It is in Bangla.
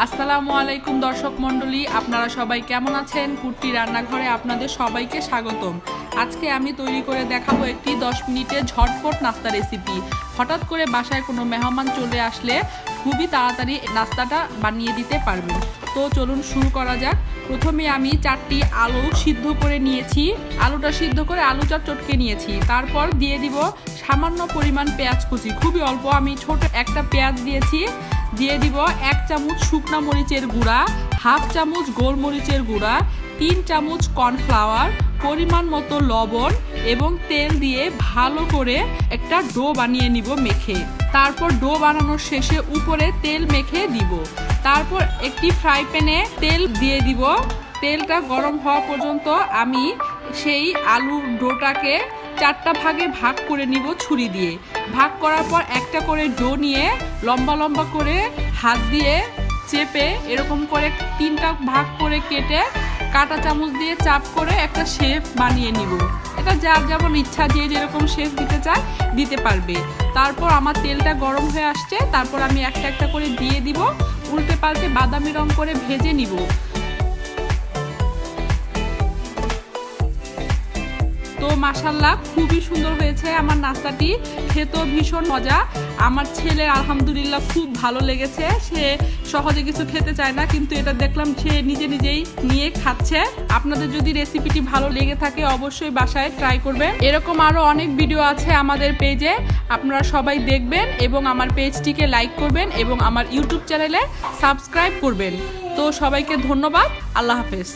আসসালামু আলাইকুম দর্শক মণ্ডলী, আপনারা সবাই কেমন আছেন? কুট্টি রান্নাঘরে আপনাদের সবাইকে স্বাগতম। আজকে আমি তৈরি করে দেখাবো একটি 10 মিনিটের ঝটপট নাস্তা রেসিপি। হঠাৎ করে বাসায় কোনো মেহমান চলে আসলে খুবই তাড়াতাড়ি নাস্তাটা বানিয়ে দিতে পারবেন। তো চলুন শুরু করা যাক। প্রথমে আমি 4টি আলু সিদ্ধ করে নিয়েছি। আলুটা সিদ্ধ করে আলুটা চটকে নিয়েছি। তারপর দিয়ে দিব সামান্য পরিমাণ পেঁয়াজ কুচি, খুবই অল্প, আমি ছোট একটা পেঁয়াজ দিয়েছি। দিয়ে দিব 1 চামচ শুকনা মরিচের গুঁড়া, হাফ চামচ গোলমরিচের গুঁড়া, 3 চামচ কর্নফ্লাওয়ার, পরিমাণ মতো লবণ এবং তেল দিয়ে ভালো করে একটা ডো বানিয়ে নিব মেখে। তারপর ডো বানানোর শেষে উপরে তেল মেখে দিব। তারপর একটি ফ্রাই প্যানে তেল দিয়ে দিব। তেলটা গরম হওয়া পর্যন্ত আমি সেই আলুর ডোটাকে 4টা ভাগে ভাগ করে নিব ছুরি দিয়ে। ভাগ করার পর একটা করে ডো নিয়ে লম্বা লম্বা করে হাত দিয়ে চেপে এরকম করে 3টা ভাগ করে কেটে কাঁটা চামচ দিয়ে চাপ করে একটা শেপ বানিয়ে নিব। এটা যার যেমন ইচ্ছা, যে যেরকম শেপ দিতে চায় দিতে পারবে। তারপর আমার তেলটা গরম হয়ে আসছে, তারপর আমি একটা একটা করে দিয়ে দিব। উল্টে পাল্টে বাদামি রং করে ভেজে নিব। তো মাশাআল্লাহ খুবই সুন্দর হয়েছে আমার নাস্তাটি, খেতেও ভীষণ মজা। আমার ছেলের আলহামদুলিল্লাহ খুব ভালো লেগেছে। সে সহজে কিছু খেতে চায় না, কিন্তু এটা দেখলাম সে নিজে নিজেই নিয়ে খাচ্ছে। আপনাদের যদি রেসিপিটি ভালো লেগে থাকে অবশ্যই বাসায় ট্রাই করবেন। এরকম আরও অনেক ভিডিও আছে আমাদের পেজে, আপনারা সবাই দেখবেন এবং আমার পেজটিকে লাইক করবেন এবং আমার ইউটিউব চ্যানেলে সাবস্ক্রাইব করবেন। তো সবাইকে ধন্যবাদ, আল্লাহ হাফেজ।